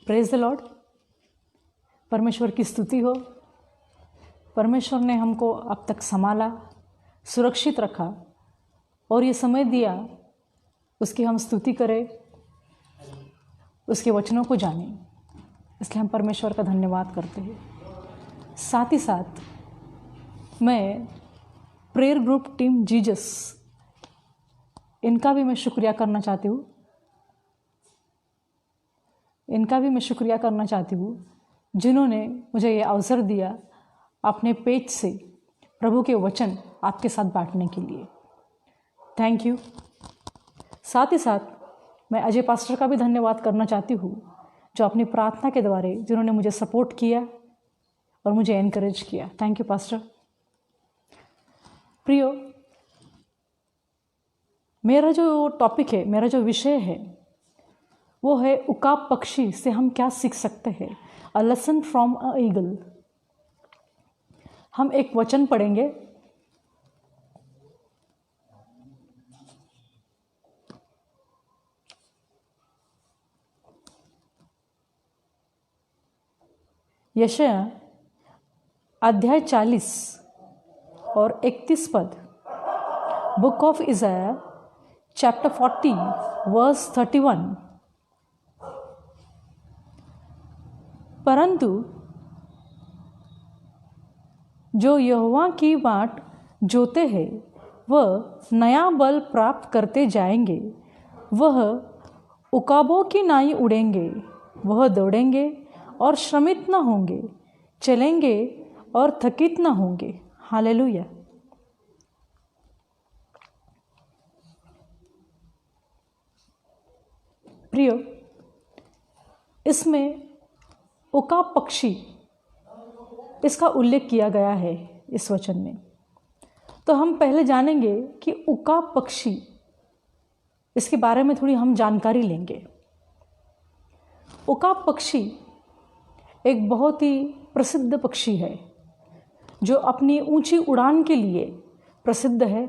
Praise the Lord. परमेश्वर की स्तुति हो। परमेश्वर ने हमको अब तक संभाला, सुरक्षित रखा और ये समय दिया, उसकी हम स्तुति करें, उसके वचनों को जानें। इसलिए हम परमेश्वर का धन्यवाद करते हैं। साथ ही साथ मैं प्रेयर ग्रुप टीम जीजस, इनका भी मैं शुक्रिया करना चाहती हूँ। जिन्होंने मुझे ये अवसर दिया अपने पेज से प्रभु के वचन आपके साथ बांटने के लिए। Thank you. साथ ही साथ मैं अजय पास्टर का भी धन्यवाद करना चाहती हूँ, जो अपनी प्रार्थना के द्वारा जिन्होंने मुझे सपोर्ट किया और मुझे एनकरेज किया। Thank you pastor. प्रियो, मेरा जो टॉपिक है, मेरा जो विषय है, वो है उकाब पक्षी से हम क्या सीख सकते हैं। A lesson from a eagle. हम एक वचन पढ़ेंगे। यशायाह अध्याय 40 और 31 पद। Book of Isaiah chapter 40 verse 31। परंतु जो यहोवा की बाट जोते हैं वह नया बल प्राप्त करते जाएंगे। वह उकाबों की नाई उड़ेंगे। वह दौड़ेंगे और श्रमित न होंगे, चलेंगे और थकित न होंगे। हालेलुया। प्रियो, इसमें उकाब पक्षी, इसका उल्लेख किया गया है इस वचन में। तो हम पहले जानेंगे कि उकाब पक्षी, इसके बारे में थोड़ी हम जानकारी लेंगे। उकाब पक्षी एक बहुत ही प्रसिद्ध पक्षी है, जो अपनी ऊंची उड़ान के लिए प्रसिद्ध है,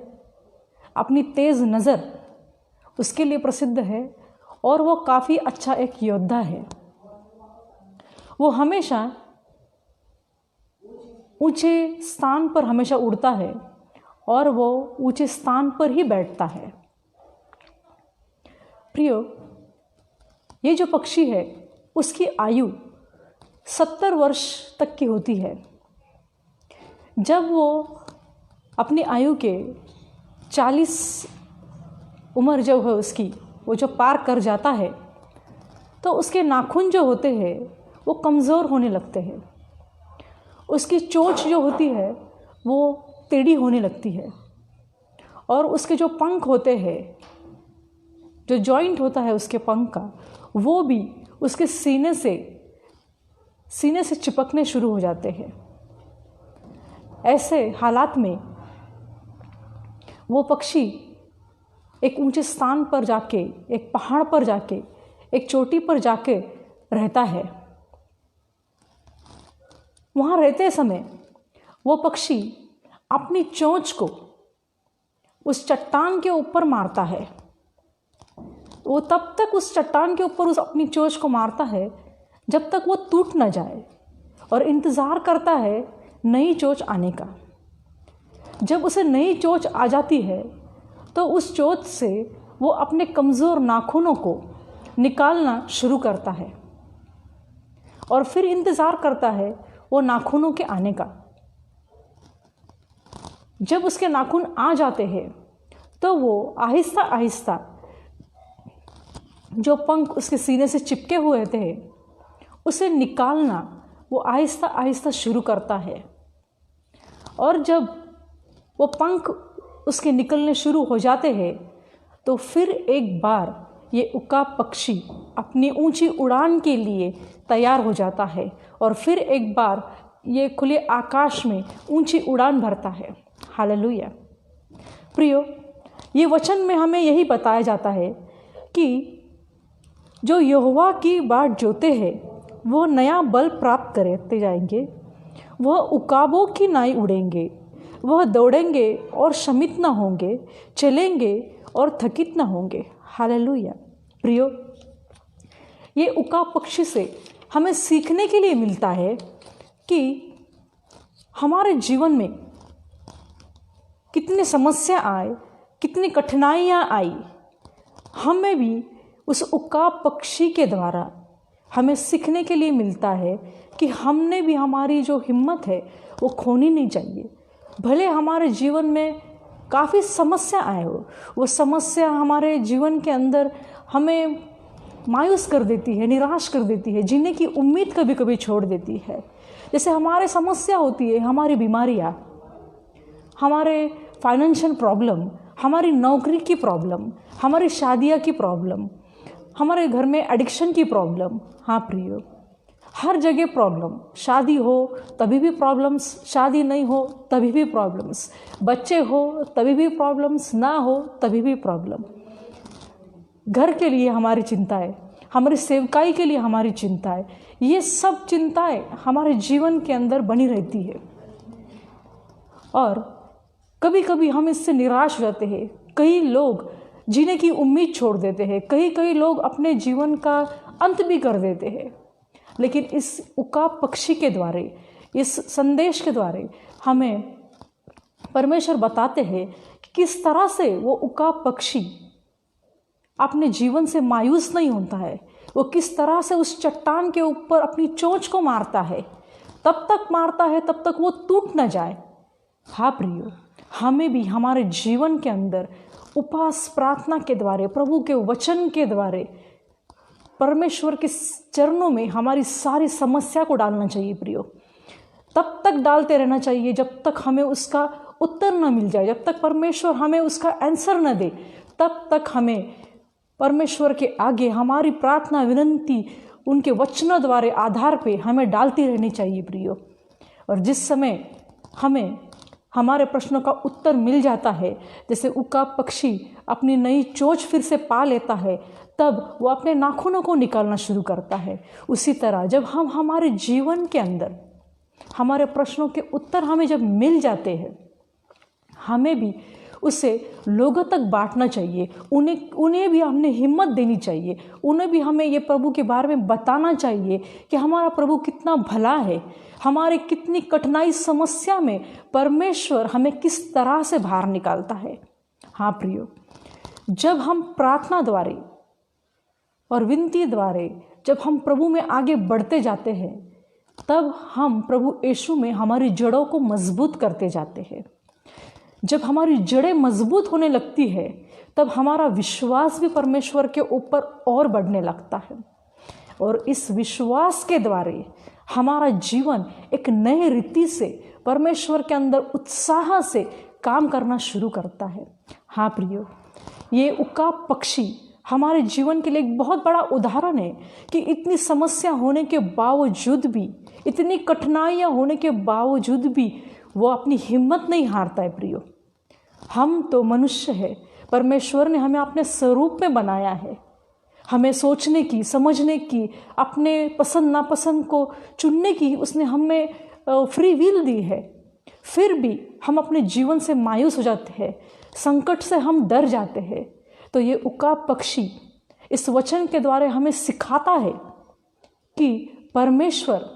अपनी तेज़ नज़र उसके लिए प्रसिद्ध है, और वो काफ़ी अच्छा एक योद्धा है। वो हमेशा ऊंचे स्थान पर हमेशा उड़ता है और वो ऊंचे स्थान पर ही बैठता है। प्रियो, ये जो पक्षी है उसकी आयु 70 वर्ष तक की होती है। जब वो अपनी आयु के 40 उम्र जो है उसकी, वो जो पार कर जाता है, तो उसके नाखून जो होते हैं वो कमज़ोर होने लगते हैं। उसकी चोंच जो होती है वो टेढ़ी होने लगती है, और उसके जो पंख होते हैं, जो जॉइंट होता है उसके पंख का, वो भी उसके सीने से चिपकने शुरू हो जाते हैं। ऐसे हालात में वो पक्षी एक ऊंचे स्थान पर जाके, एक पहाड़ पर जाके, एक चोटी पर जाके रहता है। वहाँ रहते समय वो पक्षी अपनी चोंच को उस चट्टान के ऊपर मारता है। वो तब तक उस चट्टान के ऊपर उस अपनी चोंच को मारता है जब तक वो टूट न जाए, और इंतज़ार करता है नई चोंच आने का। जब उसे नई चोंच आ जाती है तो उस चोंच से वो अपने कमज़ोर नाखूनों को निकालना शुरू करता है, और फिर इंतज़ार करता है वो नाखूनों के आने का। जब उसके नाखून आ जाते हैं तो वो आहिस्ता आहिस्ता जो पंख उसके सीने से चिपके हुए थे उसे निकालना वो आहिस्ता आहिस्ता शुरू करता है। और जब वो पंख उसके निकलने शुरू हो जाते हैं तो फिर एक बार ये उकाब पक्षी अपनी ऊंची उड़ान के लिए तैयार हो जाता है, और फिर एक बार ये खुले आकाश में ऊंची उड़ान भरता है। हालेलुया। प्रियो, ये वचन में हमें यही बताया जाता है कि जो यहोवा की बाट जोते हैं वो नया बल प्राप्त करते जाएंगे। वह उकाबों की नाई उड़ेंगे। वह दौड़ेंगे और श्रमित न होंगे, चलेंगे और थकित न होंगे। हालेलुया। प्रियो, ये उकाब पक्षी से हमें सीखने के लिए मिलता है कि हमारे जीवन में कितनी समस्या आए, कितनी कठिनाइयाँ आई, हमें भी उस उकाब पक्षी के द्वारा हमें सीखने के लिए मिलता है कि हमने भी हमारी जो हिम्मत है वो खोनी नहीं चाहिए। भले हमारे जीवन में काफ़ी समस्या आए हो, वो समस्या हमारे जीवन के अंदर हमें मायूस कर देती है, निराश कर देती है, जीने की उम्मीद कभी कभी छोड़ देती है। जैसे हमारे समस्या होती है, हमारी बीमारियाँ, हमारे फाइनेंशियल प्रॉब्लम, हमारी नौकरी की प्रॉब्लम, हमारी शादियाँ की प्रॉब्लम, हमारे घर में एडिक्शन की प्रॉब्लम। हाँ प्रियो, हर जगह प्रॉब्लम, शादी हो तभी भी प्रॉब्लम्स, शादी नहीं हो तभी भी प्रॉब्लम्स, बच्चे हो तभी भी प्रॉब्लम्स, ना हो तभी भी प्रॉब्लम। घर के लिए हमारी चिंताएं, हमारी सेवकाई के लिए हमारी चिंताएं, ये सब चिंताएं हमारे जीवन के अंदर बनी रहती है और कभी कभी हम इससे निराश हो जाते हैं। कई लोग जीने की उम्मीद छोड़ देते हैं, कई लोग अपने जीवन का अंत भी कर देते हैं। लेकिन इस उकाब पक्षी के द्वारा, इस संदेश के द्वारा हमें परमेश्वर बताते हैं कि किस तरह से वो उकाब पक्षी अपने जीवन से मायूस नहीं होता है, वो किस तरह से उस चट्टान के ऊपर अपनी चोंच को मारता है, तब तक मारता है तब तक वो टूट न जाए। हाँ प्रियो, हमें भी हमारे जीवन के अंदर उपवास प्रार्थना के द्वारा, प्रभु के वचन के द्वारा परमेश्वर के चरणों में हमारी सारी समस्या को डालना चाहिए प्रियो। तब तक डालते रहना चाहिए जब तक हमें उसका उत्तर न मिल जाए, जब तक परमेश्वर हमें उसका आंसर न दे, तब तक हमें परमेश्वर के आगे हमारी प्रार्थना विनंती उनके वचनों द्वारा आधार पे हमें डालती रहनी चाहिए प्रियो। और जिस समय हमें हमारे प्रश्नों का उत्तर मिल जाता है, जैसे उकाब पक्षी अपनी नई चोंच फिर से पा लेता है, तब वो अपने नाखूनों को निकालना शुरू करता है। उसी तरह जब हम हमारे जीवन के अंदर हमारे प्रश्नों के उत्तर हमें जब मिल जाते हैं, हमें भी उसे लोगों तक बांटना चाहिए, उन्हें भी हमने हिम्मत देनी चाहिए, उन्हें भी हमें ये प्रभु के बारे में बताना चाहिए कि हमारा प्रभु कितना भला है, हमारे कितनी कठिनाई समस्या में परमेश्वर हमें किस तरह से बाहर निकालता है। हाँ प्रियो, जब हम प्रार्थना द्वारा और विनती द्वारा जब हम प्रभु में आगे बढ़ते जाते हैं, तब हम प्रभु यीशु में हमारी जड़ों को मजबूत करते जाते हैं। जब हमारी जड़ें मजबूत होने लगती है, तब हमारा विश्वास भी परमेश्वर के ऊपर और बढ़ने लगता है और इस विश्वास के द्वारा हमारा जीवन एक नए रीति से परमेश्वर के अंदर उत्साह से काम करना शुरू करता है। हाँ प्रियो, ये उकाब पक्षी हमारे जीवन के लिए एक बहुत बड़ा उदाहरण है कि इतनी समस्या होने के बावजूद भी, इतनी कठिनाइयाँ होने के बावजूद भी वो अपनी हिम्मत नहीं हारता है प्रियो। हम तो मनुष्य है, परमेश्वर ने हमें अपने स्वरूप में बनाया है, हमें सोचने की, समझने की, अपने पसंद नापसंद को चुनने की उसने हमें फ्री विल दी है। फिर भी हम अपने जीवन से मायूस हो जाते हैं, संकट से हम डर जाते हैं। तो ये उकाब पक्षी इस वचन के द्वारा हमें सिखाता है कि परमेश्वर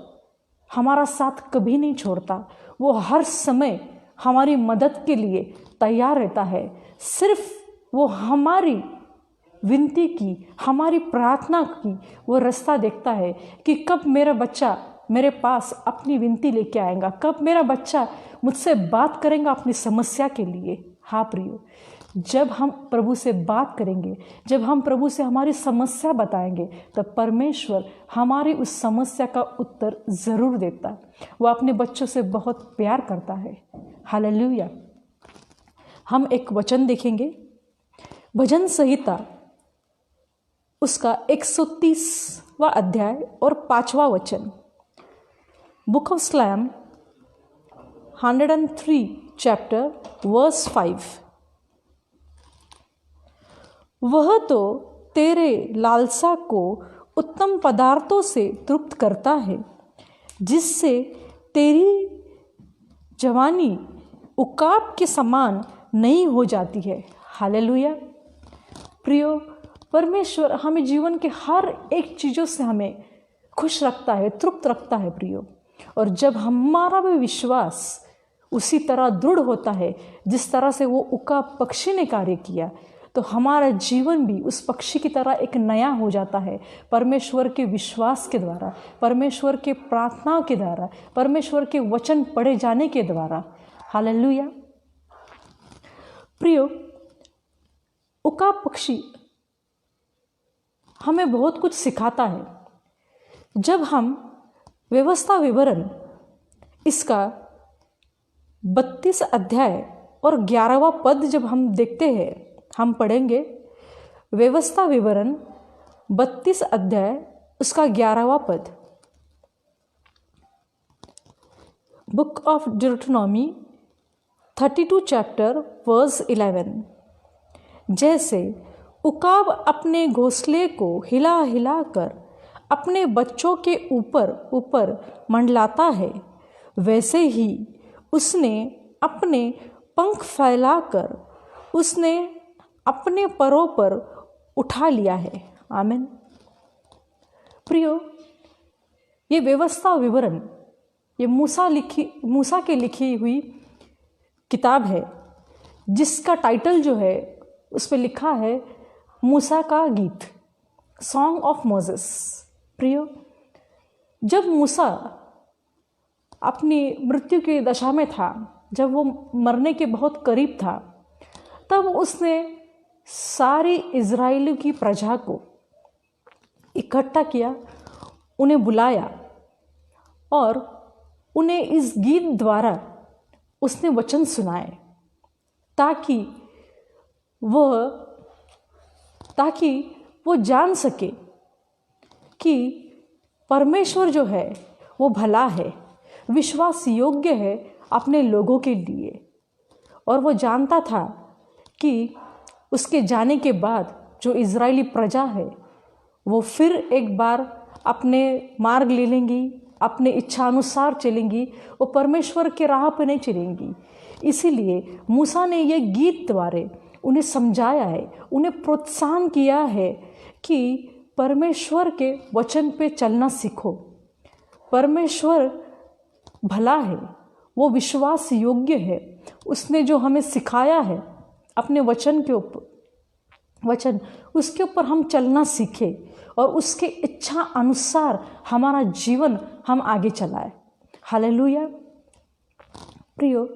हमारा साथ कभी नहीं छोड़ता, वो हर समय हमारी मदद के लिए तैयार रहता है। सिर्फ वो हमारी विनती की, हमारी प्रार्थना की वो रास्ता देखता है कि कब मेरा बच्चा मेरे पास अपनी विनती लेके आएगा, कब मेरा बच्चा मुझसे बात करेगा अपनी समस्या के लिए। हाँ प्रियो, जब हम प्रभु से बात करेंगे, जब हम प्रभु से हमारी समस्या बताएंगे, तब परमेश्वर हमारी उस समस्या का उत्तर ज़रूर देता है। वो अपने बच्चों से बहुत प्यार करता है। हालेलुया। हम एक वचन देखेंगे, भजन संहिता उसका 130वां अध्याय और 5वां वचन। Book of Psalm 103 chapter verse 5। वह तो तेरे लालसा को उत्तम पदार्थों से तृप्त करता है, जिससे तेरी जवानी उकाब के समान नहीं हो जाती है। हालेलुया। प्रियो, परमेश्वर हमें जीवन के हर एक चीज़ों से हमें खुश रखता है, तृप्त रखता है प्रियो। और जब हमारा भी विश्वास उसी तरह दृढ़ होता है जिस तरह से वो उकाब पक्षी ने कार्य किया, तो हमारा जीवन भी उस पक्षी की तरह एक नया हो जाता है, परमेश्वर के विश्वास के द्वारा, परमेश्वर के प्रार्थना के द्वारा, परमेश्वर के वचन पढ़े जाने के द्वारा। हालेलुया। प्रियो, उकाब पक्षी हमें बहुत कुछ सिखाता है। जब हम व्यवस्था विवरण इसका 32 अध्याय और 11वां पद जब हम देखते हैं, हम पढ़ेंगे व्यवस्था विवरण 32 अध्याय उसका 11वां पद। Book of Deuteronomy 32 chapter verse 11। जैसे उकाब अपने घोंसले को हिला हिला कर अपने बच्चों के ऊपर ऊपर मंडलाता है, वैसे ही उसने अपने पंख फैलाकर उसने अपने परों पर उठा लिया है। आमीन। प्रियो, ये व्यवस्था विवरण ये मूसा के लिखी हुई किताब है, जिसका टाइटल जो है उस पर लिखा है मूसा का गीत, सॉन्ग ऑफ मोसेस। प्रियो, जब मूसा अपनी मृत्यु की दशा में था, जब वो मरने के बहुत करीब था, तब उसने सारी इज़राइल की प्रजा को इकट्ठा किया, उन्हें बुलाया और उन्हें इस गीत द्वारा उसने वचन सुनाए, ताकि वो जान सके कि परमेश्वर जो है वो भला है, विश्वास योग्य है अपने लोगों के लिए। और वो जानता था कि उसके जाने के बाद जो इज़राइली प्रजा है वो फिर एक बार अपने मार्ग ले लेंगी, अपने इच्छा अनुसार चलेंगी, वो परमेश्वर के राह पर नहीं चलेंगी। इसीलिए मूसा ने ये गीत द्वारा उन्हें समझाया है, उन्हें प्रोत्साहन किया है कि परमेश्वर के वचन पे चलना सीखो। परमेश्वर भला है, वो विश्वास योग्य है, उसने जो हमें सिखाया है अपने वचन के ऊपर, उसके ऊपर हम चलना सीखें और उसके इच्छा अनुसार हमारा जीवन हम आगे चलाएं। हालेलुया। प्रियो,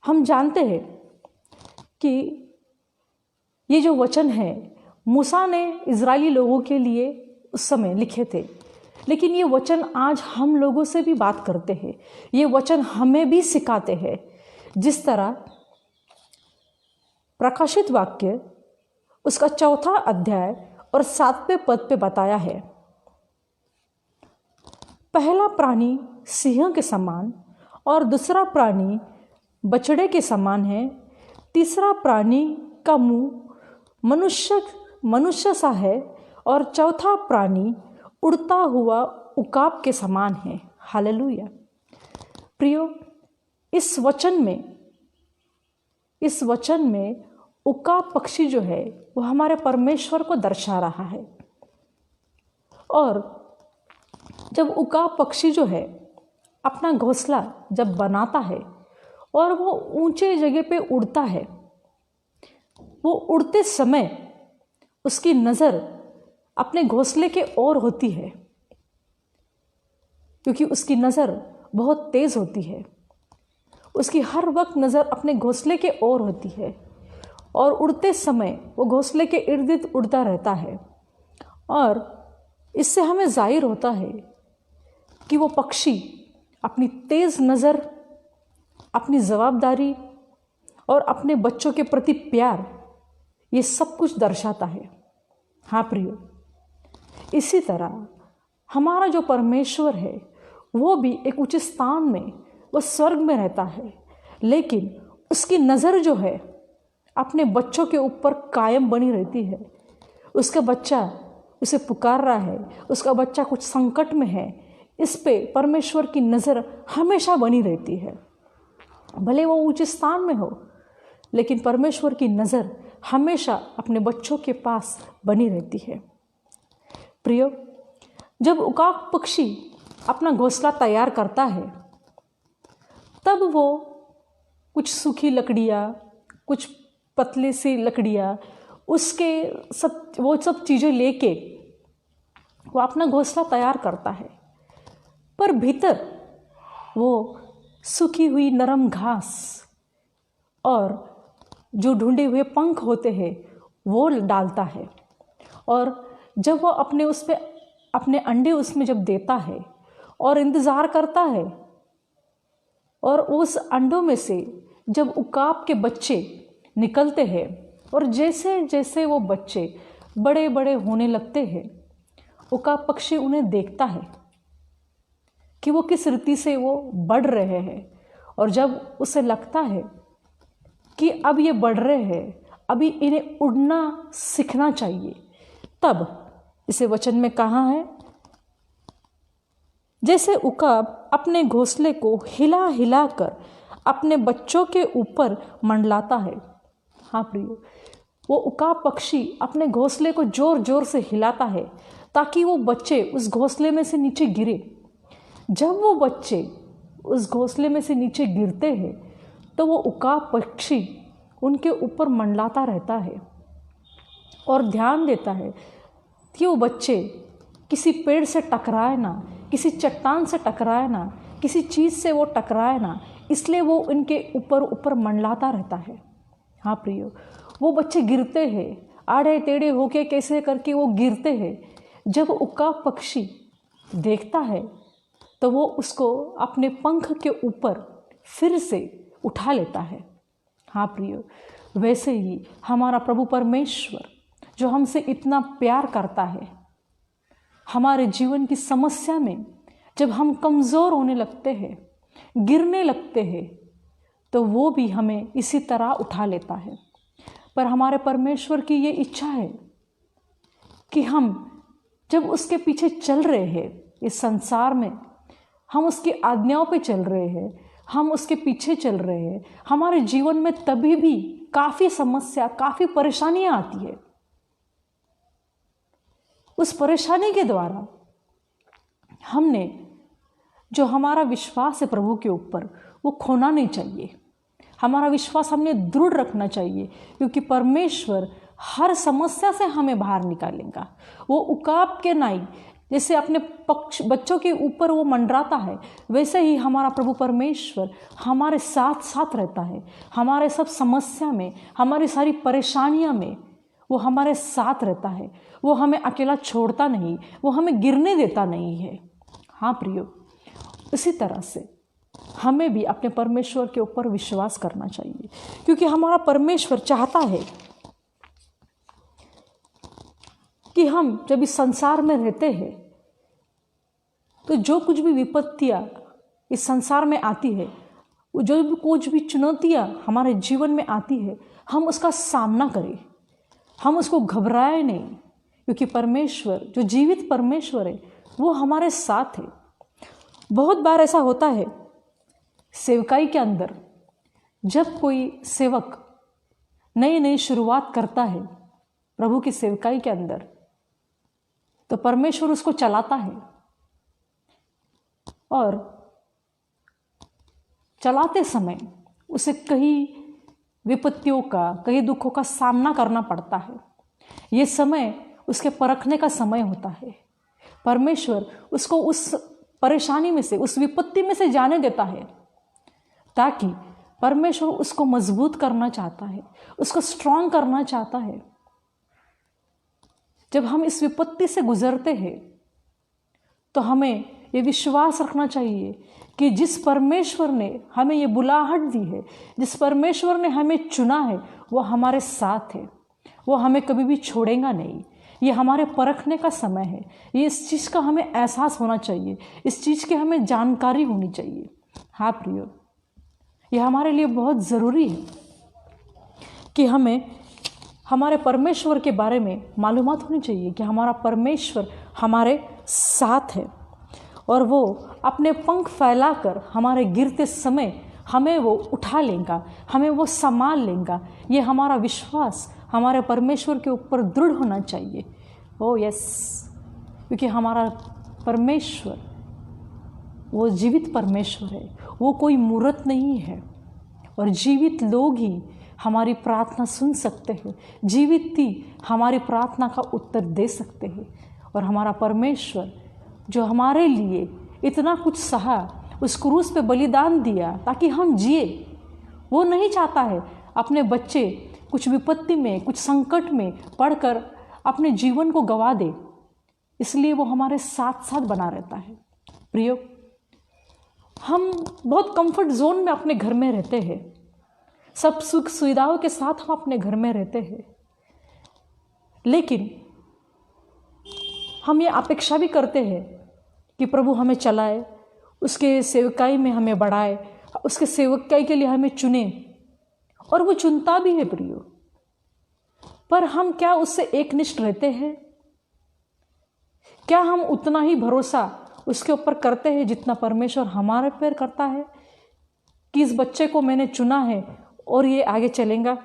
हम जानते हैं कि ये जो वचन है मूसा ने इज़राइली लोगों के लिए उस समय लिखे थे, लेकिन ये वचन आज हम लोगों से भी बात करते हैं, ये वचन हमें भी सिखाते हैं। जिस तरह प्रकाशित वाक्य उसका 4था अध्याय और 7वें पद पे बताया है, पहला प्राणी सिंह के समान और दूसरा प्राणी बछड़े के समान है, तीसरा प्राणी का मुंह मनुष्य सा है और चौथा प्राणी उड़ता हुआ उकाब के समान है। हालेलुया। प्रियो, इस वचन में उकाब पक्षी जो है वो हमारे परमेश्वर को दर्शा रहा है। और जब उकाब पक्षी जो है अपना घोंसला जब बनाता है और वो ऊंचे जगह पे उड़ता है, वो उड़ते समय उसकी नज़र अपने घोंसले के ओर होती है, क्योंकि उसकी नज़र बहुत तेज़ होती है। उसकी हर वक्त नज़र अपने घोंसले के ओर होती है और उड़ते समय वो घोंसले के इर्द गिर्द उड़ता रहता है। और इससे हमें जाहिर होता है कि वो पक्षी अपनी तेज़ नज़र, अपनी जवाबदारी और अपने बच्चों के प्रति प्यार, ये सब कुछ दर्शाता है। हाँ प्रियो, इसी तरह हमारा जो परमेश्वर है वो भी एक उच्च स्थान में, वो स्वर्ग में रहता है, लेकिन उसकी नज़र जो है अपने बच्चों के ऊपर कायम बनी रहती है। उसका बच्चा उसे पुकार रहा है, उसका बच्चा कुछ संकट में है, इस पे परमेश्वर की नज़र हमेशा बनी रहती है। भले वो ऊंचे स्थान में हो, लेकिन परमेश्वर की नज़र हमेशा अपने बच्चों के पास बनी रहती है। प्रियो, जब उकाक पक्षी अपना घोंसला तैयार करता है तब वो कुछ सूखी लकड़ियाँ, कुछ पतले सी लकड़ियाँ, वो सब चीज़ें लेके वो अपना घोंसला तैयार करता है, पर भीतर वो सूखी हुई नरम घास और जो ढूंढे हुए पंख होते हैं वो डालता है। और जब वो अपने अंडे उसमें जब देता है और इंतज़ार करता है, और उस अंडों में से जब उकाब के बच्चे निकलते हैं और जैसे जैसे वो बच्चे बड़े बड़े होने लगते हैं, उकाब पक्षी उन्हें देखता है कि वो किस रीति से वो बढ़ रहे हैं। और जब उसे लगता है कि अब ये बढ़ रहे हैं, अभी इन्हें उड़ना सीखना चाहिए, तब इसे वचन में कहा है, जैसे उकाब अपने घोंसले को हिला हिला कर अपने बच्चों के ऊपर मंडलाता है। हाँ प्रियो, वो उकाब पक्षी अपने घोंसले को जोर जोर से हिलाता है ताकि वो बच्चे उस घोंसले में से नीचे गिरे। जब वो बच्चे उस घोंसले में से नीचे गिरते हैं तो वो उकाब पक्षी उनके ऊपर मंडलाता रहता है और ध्यान देता है कि वो बच्चे किसी पेड़ से टकराए ना, किसी चट्टान से टकराए ना, किसी चीज़ से वो टकराए ना, इसलिए वो इनके ऊपर मंडलाता रहता है। हाँ प्रियो, वो बच्चे गिरते हैं, आड़े टेढ़े होके कैसे करके वो गिरते हैं। जब उकाब पक्षी देखता है तो वो उसको अपने पंख के ऊपर फिर से उठा लेता है। हाँ प्रियो, वैसे ही हमारा प्रभु परमेश्वर जो हमसे इतना प्यार करता है, हमारे जीवन की समस्या में जब हम कमज़ोर होने लगते हैं, गिरने लगते हैं, तो वो भी हमें इसी तरह उठा लेता है। पर हमारे परमेश्वर की ये इच्छा है कि हम जब उसके पीछे चल रहे हैं इस संसार में, हम उसकी आज्ञाओं पे चल रहे हैं, हम उसके पीछे चल रहे हैं, हमारे जीवन में तभी भी काफ़ी समस्या, काफ़ी परेशानियाँ आती है। उस परेशानी के द्वारा हमने जो हमारा विश्वास है प्रभु के ऊपर, वो खोना नहीं चाहिए। हमारा विश्वास हमने दृढ़ रखना चाहिए, क्योंकि परमेश्वर हर समस्या से हमें बाहर निकालेगा। वो उकाब के नाई जैसे अपने बच्चों के ऊपर वो मंडराता है, वैसे ही हमारा प्रभु परमेश्वर हमारे साथ साथ रहता है। हमारे सब समस्या में, हमारी सारी परेशानियां में वो हमारे साथ रहता है। वो हमें अकेला छोड़ता नहीं, वो हमें गिरने देता नहीं है। हाँ प्रियो, इसी तरह से हमें भी अपने परमेश्वर के ऊपर विश्वास करना चाहिए, क्योंकि हमारा परमेश्वर चाहता है कि हम जब इस संसार में रहते हैं तो जो कुछ भी विपत्तियां इस संसार में आती है, जो भी कुछ भी चुनौतियां हमारे जीवन में आती है, हम उसका सामना करें, हम उसको घबराए नहीं, क्योंकि परमेश्वर जो जीवित परमेश्वर है वो हमारे साथ है। बहुत बार ऐसा होता है सेवकाई के अंदर, जब कोई सेवक नई नई शुरुआत करता है प्रभु की सेवकाई के अंदर, तो परमेश्वर उसको चलाता है और चलाते समय उसे कई विपत्तियों का, कई दुखों का सामना करना पड़ता है। ये समय उसके परखने का समय होता है। परमेश्वर उसको उस परेशानी में से, उस विपत्ति में से जाने देता है, ताकि परमेश्वर उसको मजबूत करना चाहता है, उसको स्ट्रांग करना चाहता है। जब हम इस विपत्ति से गुजरते हैं तो हमें ये विश्वास रखना चाहिए कि जिस परमेश्वर ने हमें ये बुलाहट दी है, जिस परमेश्वर ने हमें चुना है, वो हमारे साथ है, वो हमें कभी भी छोड़ेगा नहीं। ये हमारे परखने का समय है। ये इस चीज़ का हमें एहसास होना चाहिए, इस चीज़ की हमें जानकारी होनी चाहिए। हाँ प्रियो, ये हमारे लिए बहुत ज़रूरी है कि हमें हमारे परमेश्वर के बारे में मालूमात होनी चाहिए कि हमारा परमेश्वर हमारे साथ है और वो अपने पंख फैलाकर हमारे गिरते समय हमें वो उठा लेगा, हमें वो संभाल लेगा। ये हमारा विश्वास हमारे परमेश्वर के ऊपर दृढ़ होना चाहिए। ओह यस, क्योंकि हमारा परमेश्वर वो जीवित परमेश्वर है, वो कोई मूर्त नहीं है। और जीवित लोग ही हमारी प्रार्थना सुन सकते हैं, जीवित ही हमारी प्रार्थना का उत्तर दे सकते हैं। और हमारा परमेश्वर जो हमारे लिए इतना कुछ सहा, उस क्रूस पे बलिदान दिया ताकि हम जिए, वो नहीं चाहता है अपने बच्चे कुछ विपत्ति में, कुछ संकट में पड़कर अपने जीवन को गंवा दे। इसलिए वो हमारे साथ साथ बना रहता है। प्रियो, हम बहुत कंफर्ट जोन में अपने घर में रहते हैं, सब सुख सुविधाओं के साथ हम अपने घर में रहते हैं, लेकिन हम ये अपेक्षा भी करते हैं कि प्रभु हमें चलाए, उसके सेवकाई में हमें बढ़ाए, उसके सेवकाई के लिए हमें चुने, और वो चुनता भी है प्रियो। पर हम क्या उससे एकनिष्ठ रहते हैं? क्या हम उतना ही भरोसा उसके ऊपर करते हैं जितना परमेश्वर हमारे पर करता है कि इस बच्चे को मैंने चुना है और ये आगे चलेगा?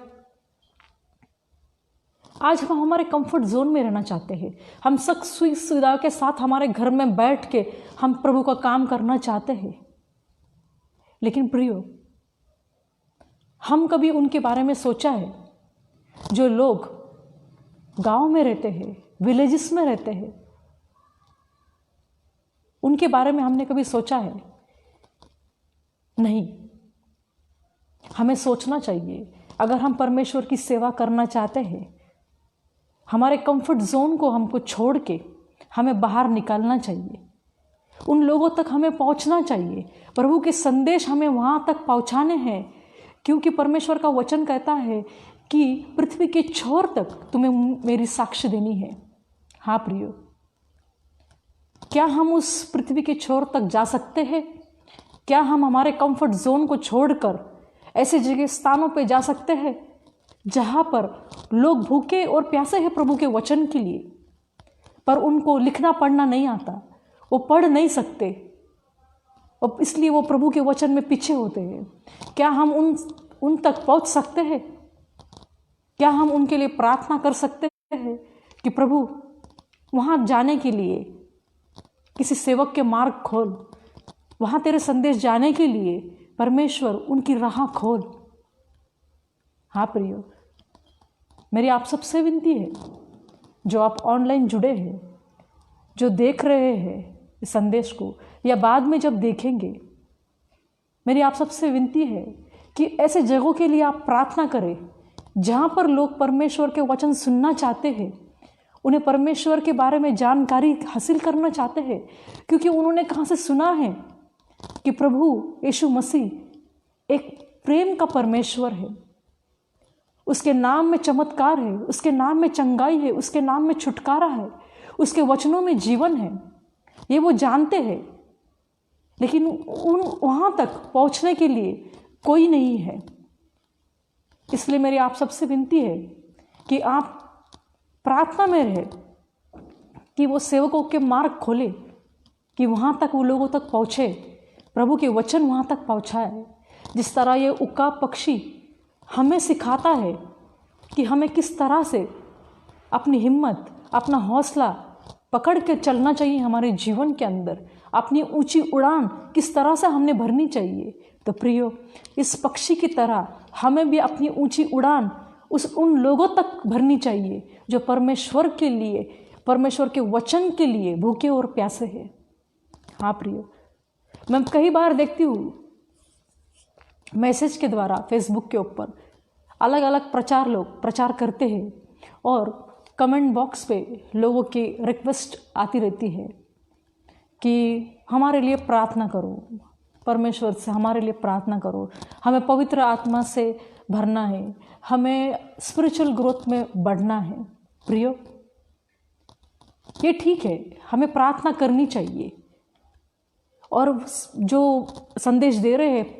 आज हम हमारे कंफर्ट जोन में रहना चाहते हैं, हम सब सुख सुविधाओं के साथ हमारे घर में बैठ के हम प्रभु का काम करना चाहते हैं। लेकिन प्रियो, हम कभी उनके बारे में सोचा है जो लोग गांव में रहते हैं, विलेजेस में रहते हैं? उनके बारे में हमने कभी सोचा है? नहीं। हमें सोचना चाहिए, अगर हम परमेश्वर की सेवा करना चाहते हैं, हमारे कंफर्ट जोन को हमको छोड़ के हमें बाहर निकालना चाहिए। उन लोगों तक हमें पहुंचना चाहिए, प्रभु के संदेश हमें वहां तक पहुंचाने हैं, क्योंकि परमेश्वर का वचन कहता है कि पृथ्वी के छोर तक तुम्हें मेरी साक्ष्य देनी है। हाँ प्रियो, क्या हम उस पृथ्वी के छोर तक जा सकते हैं? क्या हम हमारे कंफर्ट जोन को छोड़कर ऐसे जगह स्थानों पे जा सकते हैं जहाँ पर लोग भूखे और प्यासे हैं प्रभु के वचन के लिए, पर उनको लिखना पढ़ना नहीं आता, वो पढ़ नहीं सकते और इसलिए वो प्रभु के वचन में पीछे होते हैं? क्या हम उन तक पहुँच सकते हैं? क्या हम उनके लिए प्रार्थना कर सकते हैं कि प्रभु वहाँ जाने के लिए किसी सेवक के मार्ग खोल, वहाँ तेरे संदेश जाने के लिए परमेश्वर उनकी राह खोल? हाँ प्रियो, मेरी आप सबसे विनती है, जो आप ऑनलाइन जुड़े हैं, जो देख रहे हैं इस संदेश को या बाद में जब देखेंगे, मेरी आप सबसे विनती है कि ऐसे जगहों के लिए आप प्रार्थना करें जहाँ पर लोग परमेश्वर के वचन सुनना चाहते हैं, उन्हें परमेश्वर के बारे में जानकारी हासिल करना चाहते हैं, क्योंकि उन्होंने कहाँ से सुना है कि प्रभु यीशु मसीह एक प्रेम का परमेश्वर है, उसके नाम में चमत्कार है, उसके नाम में चंगाई है, उसके नाम में छुटकारा है, उसके वचनों में जीवन है। ये वो जानते हैं, लेकिन वहाँ तक पहुँचने के लिए कोई नहीं है। इसलिए मेरी आप सबसे विनती है कि आप प्रार्थना में रहे कि वो सेवकों के मार्ग खोले, कि वहाँ तक वो लोगों तक पहुँचे, प्रभु के वचन वहाँ तक पहुँचाए। जिस तरह ये उकाब पक्षी हमें सिखाता है कि हमें किस तरह से अपनी हिम्मत, अपना हौसला पकड़ के चलना चाहिए हमारे जीवन के अंदर, अपनी ऊंची उड़ान किस तरह से हमने भरनी चाहिए। तो प्रियो, इस पक्षी की तरह हमें भी अपनी ऊंची उड़ान उन लोगों तक भरनी चाहिए जो परमेश्वर के लिए, परमेश्वर के वचन के लिए भूखे और प्यासे हैं। हाँ प्रियो, मैं कई बार देखती हूँ मैसेज के द्वारा फेसबुक के ऊपर अलग अलग लोग प्रचार करते हैं और कमेंट बॉक्स पे लोगों की रिक्वेस्ट आती रहती है कि हमारे लिए प्रार्थना करो, परमेश्वर से हमारे लिए प्रार्थना करो, हमें पवित्र आत्मा से भरना है, हमें स्पिरिचुअल ग्रोथ में बढ़ना है। प्रियो, ये ठीक है, हमें प्रार्थना करनी चाहिए, और जो संदेश दे रहे हैं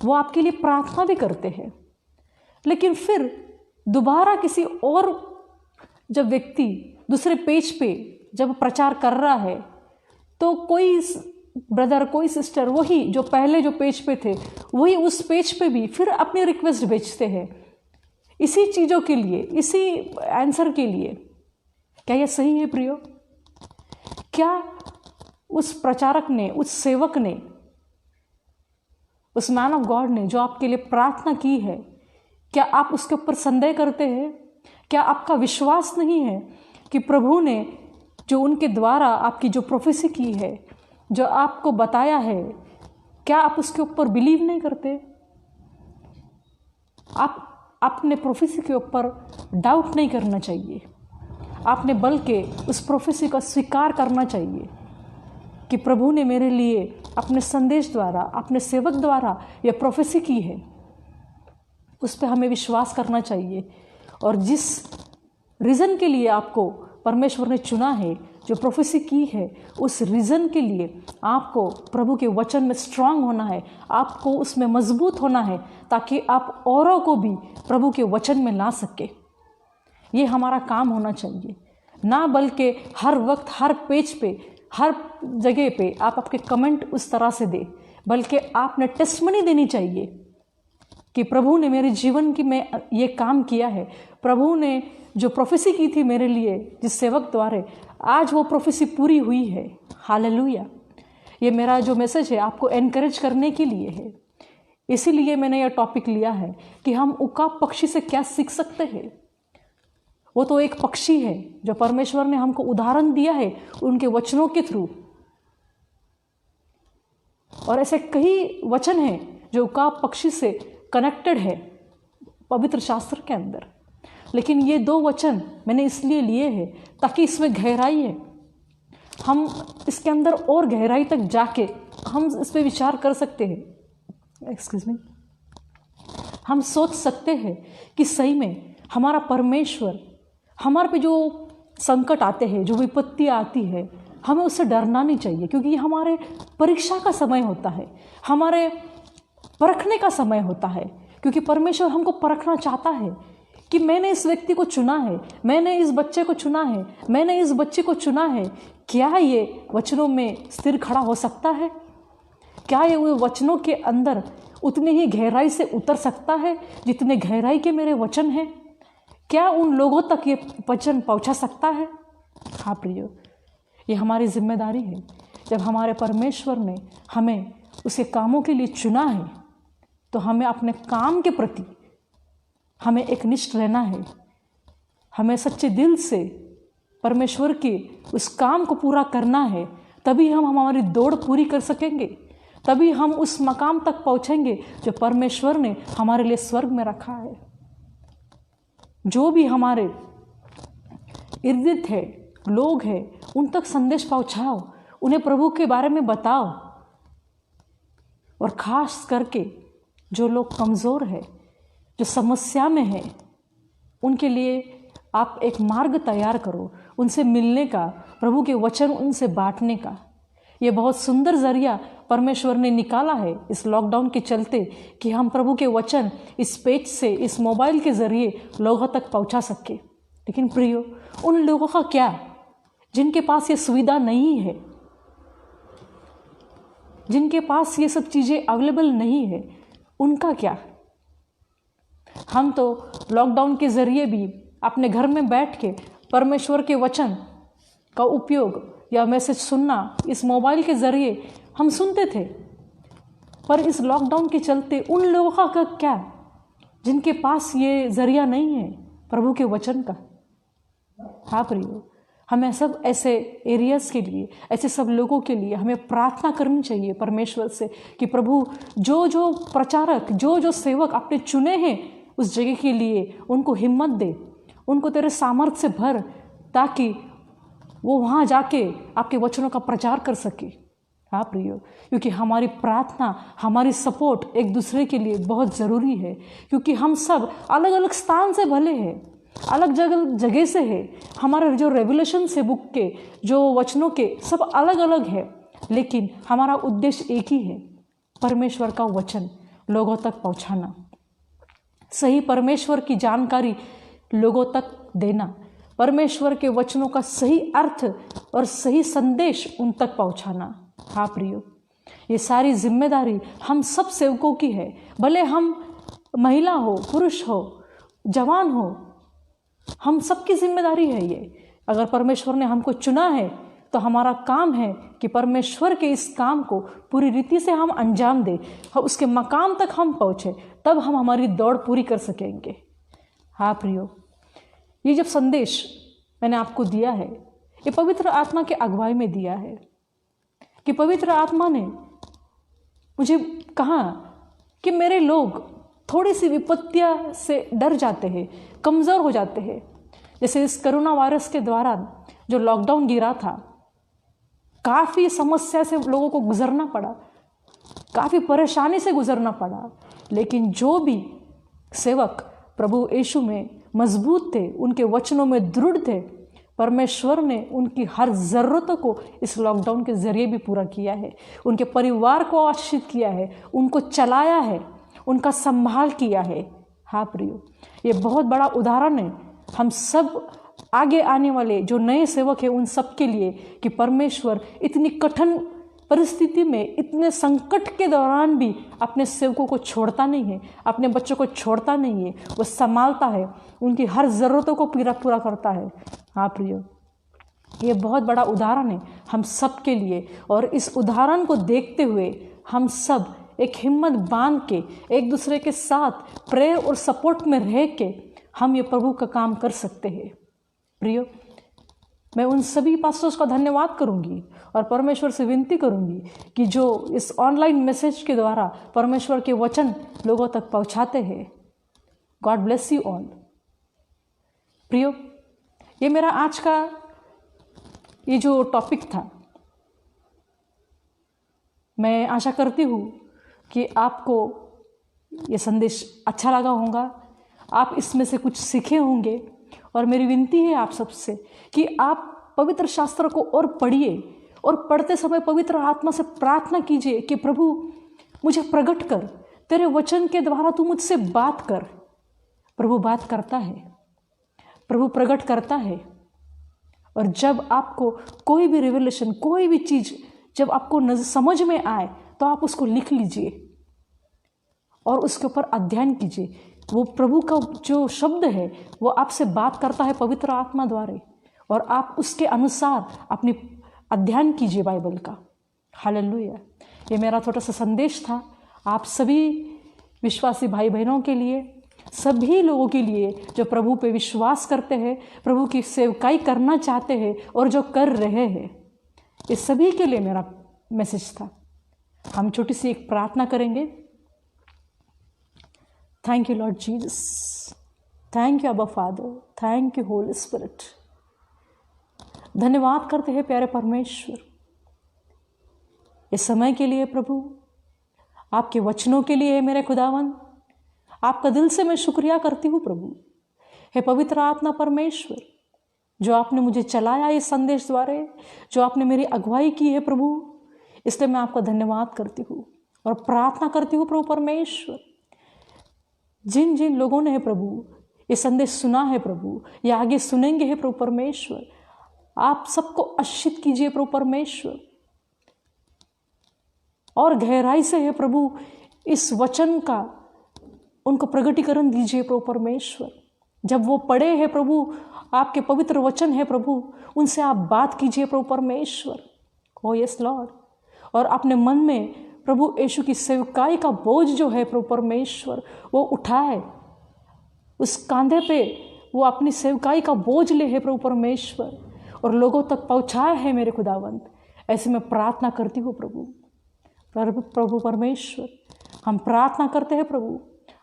वो आपके लिए प्रार्थना भी करते हैं। लेकिन फिर दोबारा किसी और जब व्यक्ति दूसरे पेज पे जब प्रचार कर रहा है, तो कोई ब्रदर, कोई सिस्टर वही जो पहले जो पेज पे थे वही उस पेज पे भी फिर अपनी रिक्वेस्ट भेजते हैं, इसी चीज़ों के लिए, इसी आंसर के लिए। क्या यह सही है प्रियो? क्या उस प्रचारक ने, उस सेवक ने, उस मैन ऑफ गॉड ने जो आपके लिए प्रार्थना की है, क्या आप उसके ऊपर संदेह करते हैं? क्या आपका विश्वास नहीं है कि प्रभु ने जो उनके द्वारा आपकी जो प्रोफेसी की है, जो आपको बताया है, क्या आप उसके ऊपर बिलीव नहीं करते? आप अपने प्रोफेसी के ऊपर डाउट नहीं करना चाहिए। आपने बल्कि उस प्रोफेसी का स्वीकार करना चाहिए कि प्रभु ने मेरे लिए अपने संदेश द्वारा, अपने सेवक द्वारा यह प्रोफेसी की है। उस पर हमें विश्वास करना चाहिए। और जिस रीज़न के लिए आपको परमेश्वर ने चुना है, जो प्रोफेसी की है, उस रीज़न के लिए आपको प्रभु के वचन में स्ट्रांग होना है, आपको उसमें मजबूत होना है, ताकि आप औरों को भी प्रभु के वचन में ला सके। ये हमारा काम होना चाहिए, ना बल्कि हर वक्त, हर पेज पे, हर जगह पे आप आपके कमेंट उस तरह से दे, बल्कि आपने टेस्टमनी देनी चाहिए कि प्रभु ने मेरे जीवन की में ये काम किया है। प्रभु ने जो प्रोफेसी की थी मेरे लिए जिस सेवक द्वारा, आज वो प्रोफेसी पूरी हुई है। हालेलुया। ये मेरा जो मैसेज है आपको एनकरेज करने के लिए है। इसीलिए मैंने यह टॉपिक लिया है कि हम उकाब पक्षी से क्या सीख सकते हैं। वो तो एक पक्षी है जो परमेश्वर ने हमको उदाहरण दिया है उनके वचनों के थ्रू, और ऐसे कई वचन हैं जो उकाब पक्षी से कनेक्टेड है पवित्र शास्त्र के अंदर। लेकिन ये 2 वचन मैंने इसलिए लिए हैं ताकि इसमें गहराई है। हम इसके अंदर और गहराई तक जाके हम इस पर विचार कर सकते हैं। Excuse me. हम सोच सकते हैं कि सही में हमारा परमेश्वर, हमारे पे जो संकट आते हैं, जो विपत्ति आती है, हमें उससे डरना नहीं चाहिए, क्योंकि ये हमारे परीक्षा का समय होता है, हमारे परखने का समय होता है। क्योंकि परमेश्वर हमको परखना चाहता है कि मैंने इस व्यक्ति को चुना है, मैंने इस बच्चे को चुना है, मैंने इस बच्चे को चुना है, क्या ये वचनों में स्थिर खड़ा हो सकता है? क्या ये वो वचनों के अंदर उतनी ही गहराई से उतर सकता है जितने गहराई के मेरे वचन हैं? क्या उन लोगों तक ये वचन पहुंचा सकता है? हाँ प्रियो, ये हमारी जिम्मेदारी है। जब हमारे परमेश्वर ने हमें उसके कामों के लिए चुना है, तो हमें अपने काम के प्रति हमें एक निष्ठ रहना है। हमें सच्चे दिल से परमेश्वर के उस काम को पूरा करना है, तभी हम हमारी दौड़ पूरी कर सकेंगे, तभी हम उस मकाम तक पहुंचेंगे जो परमेश्वर ने हमारे लिए स्वर्ग में रखा है। जो भी हमारे इर्द गिर्द है, लोग हैं, उन तक संदेश पहुंचाओ, उन्हें प्रभु के बारे में बताओ। और खास करके जो लोग कमज़ोर है, जो समस्या में है, उनके लिए आप एक मार्ग तैयार करो, उनसे मिलने का, प्रभु के वचन उनसे बांटने का। ये बहुत सुंदर जरिया परमेश्वर ने निकाला है इस लॉकडाउन के चलते, कि हम प्रभु के वचन इस पेज से, इस मोबाइल के ज़रिए लोगों तक पहुंचा सके। लेकिन प्रियो, उन लोगों का क्या जिनके पास ये सुविधा नहीं है, जिनके पास ये सब चीज़ें अवेलेबल नहीं है, उनका क्या? हम तो लॉकडाउन के ज़रिए भी अपने घर में बैठ के परमेश्वर के वचन का उपयोग या मैसेज सुनना इस मोबाइल के ज़रिए हम सुनते थे। पर इस लॉकडाउन के चलते उन लोगों का क्या जिनके पास ये ज़रिया नहीं है प्रभु के वचन का? हाँ प्रियो, हमें सब ऐसे एरियाज़ के लिए, ऐसे सब लोगों के लिए हमें प्रार्थना करनी चाहिए परमेश्वर से कि प्रभु जो जो प्रचारक, जो जो सेवक आपने चुने हैं उस जगह के लिए उनको हिम्मत दे, उनको तेरे सामर्थ्य से भर, ताकि वो वहाँ जाके आपके वचनों का प्रचार कर सके। हाँ प्रियो, क्योंकि हमारी प्रार्थना, हमारी सपोर्ट एक दूसरे के लिए बहुत ज़रूरी है। क्योंकि हम सब अलग अलग स्थान से भले हैं, अलग जगह से है, हमारे जो रेवलेशन से बुक के जो वचनों के सब अलग अलग है, लेकिन हमारा उद्देश्य एक ही है, परमेश्वर का वचन लोगों तक पहुंचाना, सही परमेश्वर की जानकारी लोगों तक देना, परमेश्वर के वचनों का सही अर्थ और सही संदेश उन तक पहुंचाना। हाँ प्रियो, ये सारी जिम्मेदारी हम सब सेवकों की है, भले हम महिला हो, पुरुष हो, जवान हो, हम सबकी जिम्मेदारी है ये। अगर परमेश्वर ने हमको चुना है तो हमारा काम है कि परमेश्वर के इस काम को पूरी रीति से हम अंजाम दें, उसके मकाम तक हम पहुँचे, तब हम हमारी दौड़ पूरी कर सकेंगे। हाँ प्रियो, ये जब संदेश मैंने आपको दिया है, ये पवित्र आत्मा के अगुवाई में दिया है कि पवित्र आत्मा ने मुझे कहा कि मेरे लोग थोड़ी सी विपत्तियां से डर जाते हैं, कमज़ोर हो जाते हैं। जैसे इस कोरोना वायरस के दौरान जो लॉकडाउन गिरा था, काफ़ी समस्या से लोगों को गुजरना पड़ा, काफ़ी परेशानी से गुजरना पड़ा, लेकिन जो भी सेवक प्रभु यीशु में मजबूत थे, उनके वचनों में दृढ़ थे, परमेश्वर ने उनकी हर ज़रूरतों को इस लॉकडाउन के ज़रिए भी पूरा किया है। उनके परिवार को आशीषित किया है, उनको चलाया है, उनका संभाल किया है। हाँ प्रियो, ये बहुत बड़ा उदाहरण है हम सब आगे आने वाले जो नए सेवक हैं उन सब के लिए कि परमेश्वर इतनी कठिन परिस्थिति में, इतने संकट के दौरान भी अपने सेवकों को छोड़ता नहीं है, अपने बच्चों को छोड़ता नहीं है, वो संभालता है, उनकी हर ज़रूरतों को पूरा करता है। हाँ प्रियो, ये बहुत बड़ा उदाहरण है हम सब के लिए, और इस उदाहरण को देखते हुए हम सब एक हिम्मत बांध के एक दूसरे के साथ प्रेयर और सपोर्ट में रह के हम ये प्रभु का काम कर सकते हैं। प्रियो, मैं उन सभी पास्टर्स का धन्यवाद करूंगी और परमेश्वर से विनती करूंगी कि जो इस ऑनलाइन मैसेज के द्वारा परमेश्वर के वचन लोगों तक पहुंचाते हैं। God bless you all. प्रियो, ये मेरा आज का ये जो टॉपिक था, मैं आशा करती हूँ कि आपको ये संदेश अच्छा लगा होगा, आप इसमें से कुछ सीखे होंगे। और मेरी विनती है आप सबसे कि आप पवित्र शास्त्र को और पढ़िए, और पढ़ते समय पवित्र आत्मा से प्रार्थना कीजिए कि प्रभु मुझे प्रकट कर, तेरे वचन के द्वारा तू मुझसे बात कर। प्रभु बात करता है, प्रभु प्रकट करता है। और जब आपको कोई भी रिवलेशन, कोई भी चीज़ जब आपको समझ में आए तो आप उसको लिख लीजिए और उसके ऊपर अध्ययन कीजिए। वो प्रभु का जो शब्द है वो आपसे बात करता है पवित्र आत्मा द्वारा, और आप उसके अनुसार अपनी अध्ययन कीजिए बाइबल का। हालेलुया। ये मेरा छोटा सा संदेश था आप सभी विश्वासी भाई बहनों के लिए, सभी लोगों के लिए जो प्रभु पे विश्वास करते हैं, प्रभु की सेवकाई करना चाहते हैं और जो कर रहे हैं, इस सभी के लिए मेरा मैसेज था। हम छोटी सी एक प्रार्थना करेंगे। Thank you Lord Jesus, thank you Abba Father, thank you Holy Spirit. धन्यवाद करते हैं प्यारे परमेश्वर इस समय के लिए, प्रभु आपके वचनों के लिए मेरे खुदावन, आपका दिल से मैं शुक्रिया करती हूँ प्रभु। हे पवित्र आत्मा परमेश्वर, जो आपने मुझे चलाया इस संदेश द्वारा, जो आपने मेरी अगुवाई की है प्रभु, इसलिए मैं आपका धन्यवाद करती हूँ और प्रार्थना करती हूँ प्रभु परमेश्वर, जिन जिन लोगों ने है प्रभु ये संदेश सुना है प्रभु, या आगे सुनेंगे है प्रभु परमेश्वर, आप सबको आशीषित कीजिए प्रभु परमेश्वर, और गहराई से है प्रभु इस वचन का उनको प्रगटीकरण दीजिए प्रभु परमेश्वर। जब वो पढ़े हैं प्रभु, आपके पवित्र वचन है प्रभु, उनसे आप बात कीजिए प्रभु परमेश्वर। ओ यस लॉर्ड, और अपने मन में प्रभु यीशु की सेवकाई का बोझ जो है प्रभु परमेश्वर वो उठाए, उस कांधे पे वो अपनी सेवकाई का बोझ ले है प्रभु परमेश्वर, और लोगों तक पहुँचाए है मेरे खुदावंत। ऐसे मैं प्रार्थना करती हूँ प्रभु परमेश्वर। हम प्रार्थना करते हैं प्रभु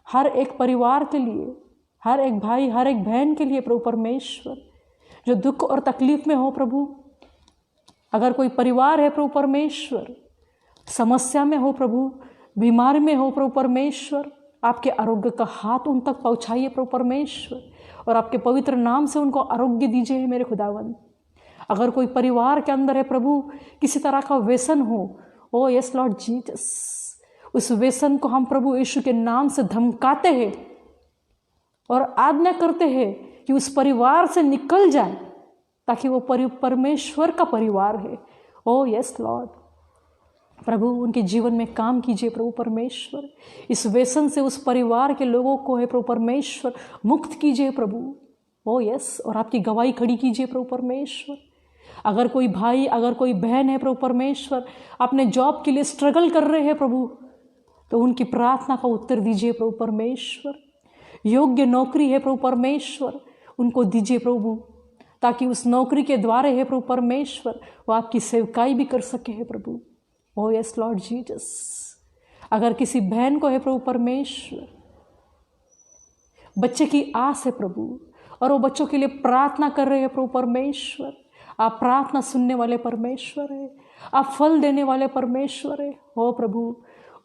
हर एक परिवार के लिए, हर एक भाई, हर एक बहन के लिए प्रभु परमेश्वर, जो दुख और तकलीफ में हो प्रभु। अगर कोई परिवार है प्रभु परमेश्वर समस्या में हो प्रभु, बीमारी में हो प्रभु परमेश्वर, आपके आरोग्य का हाथ उन तक पहुँचाइए प्रभु परमेश्वर, और आपके पवित्र नाम से उनको आरोग्य दीजिए मेरे खुदावन। अगर कोई परिवार के अंदर है प्रभु किसी तरह का व्यसन हो, ओ यस लॉर्ड जीसस, उस व्यसन को हम प्रभु यीशु के नाम से धमकाते हैं और आज्ञा करते हैं कि उस परिवार से निकल जाए, ताकि वो परमेश्वर का परिवार है। ओ यस लॉर्ड, प्रभु उनके जीवन में काम कीजिए प्रभु परमेश्वर। इस व्यसन से उस परिवार के लोगों को है प्रभु परमेश्वर मुक्त कीजिए प्रभु। ओ यस, और आपकी गवाही खड़ी कीजिए प्रभु परमेश्वर। अगर कोई भाई, अगर कोई बहन है प्रभु परमेश्वर अपने जॉब के लिए स्ट्रगल कर रहे हैं प्रभु, तो उनकी प्रार्थना का उत्तर दीजिए प्रभु परमेश्वर। योग्य नौकरी है प्रभु परमेश्वर, उनको दीजिए प्रभु, ताकि उस नौकरी के द्वारा है प्रभु परमेश्वर वो आपकी सेवकाई भी कर सके है प्रभु। Oh yes Lord Jesus. अगर किसी बहन को है प्रभु परमेश्वर बच्चे की आस है प्रभु, और वो बच्चों के लिए प्रार्थना कर रहे हैं प्रभु परमेश्वर, आप प्रार्थना सुनने वाले परमेश्वर है, आप फल देने वाले परमेश्वर है। हो प्रभु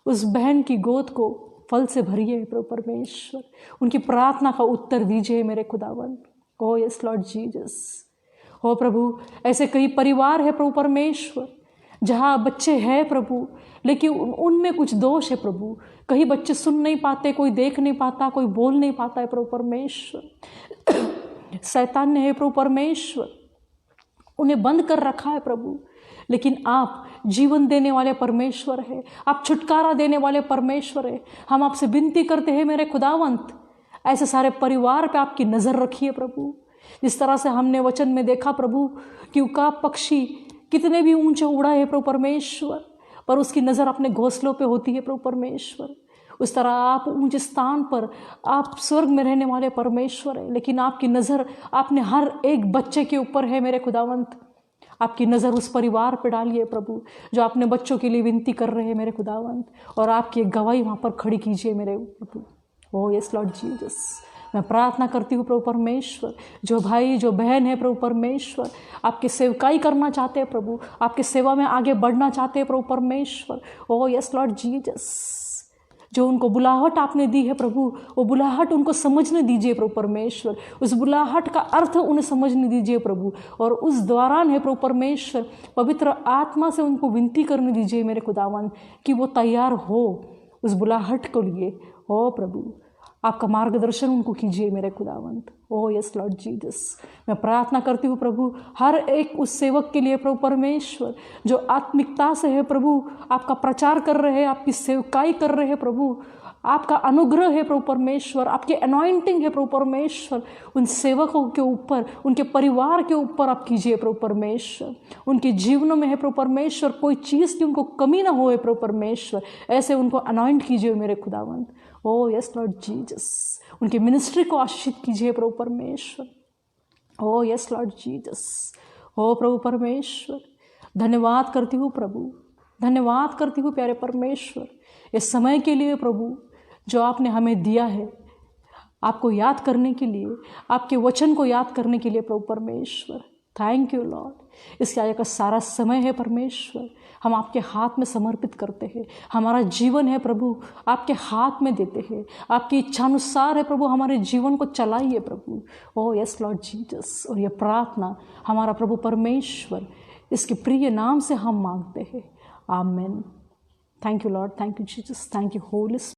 उस बहन की गोद को फल से भरिए प्रभु परमेश्वर, उनकी प्रार्थना का उत्तर दीजिए मेरे खुदावन। ओ यस लॉर्ड जीसस। हो प्रभु ऐसे कई परिवार है प्रभु परमेश्वर जहाँ बच्चे हैं प्रभु, लेकिन उनमें कुछ दोष है प्रभु। कहीं बच्चे सुन नहीं पाते, कोई देख नहीं पाता, कोई बोल नहीं पाता है प्रभु परमेश्वर। शैतान ने है प्रभु परमेश्वर उन्हें बंद कर रखा है प्रभु, लेकिन आप जीवन देने वाले परमेश्वर है, आप छुटकारा देने वाले परमेश्वर है। हम आपसे विनती करते हैं मेरे खुदावंत, ऐसे सारे परिवार पे आपकी नज़र रखिए प्रभु। जिस तरह से हमने वचन में देखा प्रभु कि उकाब पक्षी कितने भी ऊंचे उड़ा है प्रभु परमेश्वर, पर उसकी नज़र अपने घोंसलों पे होती है प्रभु परमेश्वर। उस तरह आप ऊंचे स्थान पर, आप स्वर्ग में रहने वाले परमेश्वर है, लेकिन आपकी नज़र आपने हर एक बच्चे के ऊपर है मेरे खुदावंत। आपकी नज़र उस परिवार पर डालिए प्रभु जो अपने बच्चों के लिए विनती कर रहे हैं मेरे खुदावंत, और आपकी एक गवाही वहाँ पर खड़ी कीजिए मेरे प्रभु। Oh yes Lord Jesus. मैं प्रार्थना करती हूँ प्रभु परमेश्वर, जो भाई जो बहन है प्रभु परमेश्वर आपकी सेवकाई करना चाहते हैं प्रभु, आपकी सेवा में आगे बढ़ना चाहते हैं प्रभु परमेश्वर। Oh yes Lord Jesus. जो उनको बुलाहट आपने दी है प्रभु, वो बुलाहट उनको समझने दीजिए प्रभु परमेश्वर, उस बुलाहट का अर्थ उन्हें समझने दीजिए प्रभु, और उस दौरान है प्रभु परमेश्वर पवित्र आत्मा से उनको विनती करने दीजिए मेरे खुदावन कि वो तैयार हो उस बुलाहट को लिए। ओ प्रभु आपका मार्गदर्शन उनको कीजिए मेरे खुदावंत। Oh yes Lord Jesus. मैं प्रार्थना करती हूँ प्रभु हर एक उस सेवक के लिए प्रभु परमेश्वर जो आत्मिकता से है प्रभु आपका प्रचार कर रहे हैं, आपकी सेवकाई कर रहे हैं प्रभु, आपका अनुग्रह है प्रभु परमेश्वर, आपकी अनॉइंटिंग है प्रभु परमेश्वर उन सेवकों के ऊपर, उनके परिवार के ऊपर आप कीजिए प्रभु परमेश्वर। उनके जीवनों में है प्रभु परमेश्वर कोई चीज़ की उनको कमी ना होए प्रभु परमेश्वर, ऐसे उनको अनॉइंट कीजिए मेरे खुदावंत। Oh yes Lord Jesus. उनकी मिनिस्ट्री को आशीषित कीजिए प्रभु परमेश्वर। Oh yes Lord Jesus. ओ प्रभु परमेश्वर धन्यवाद करती हूँ प्रभु, धन्यवाद करती हूँ प्यारे परमेश्वर इस समय के लिए प्रभु जो आपने हमें दिया है, आपको याद करने के लिए, आपके वचन को याद करने के लिए प्रभु परमेश्वर। Thank you Lord. इसके आगे का सारा समय है परमेश्वर हम आपके हाथ में समर्पित करते हैं। हमारा जीवन है प्रभु आपके हाथ में देते हैं, आपकी इच्छानुसार है प्रभु हमारे जीवन को चलाइए प्रभु। Oh yes Lord Jesus. और ये प्रार्थना हमारा प्रभु परमेश्वर इसके प्रिय नाम से हम मांगते हैं, आमीन। Thank you Lord, thank you Jesus, thank you Holi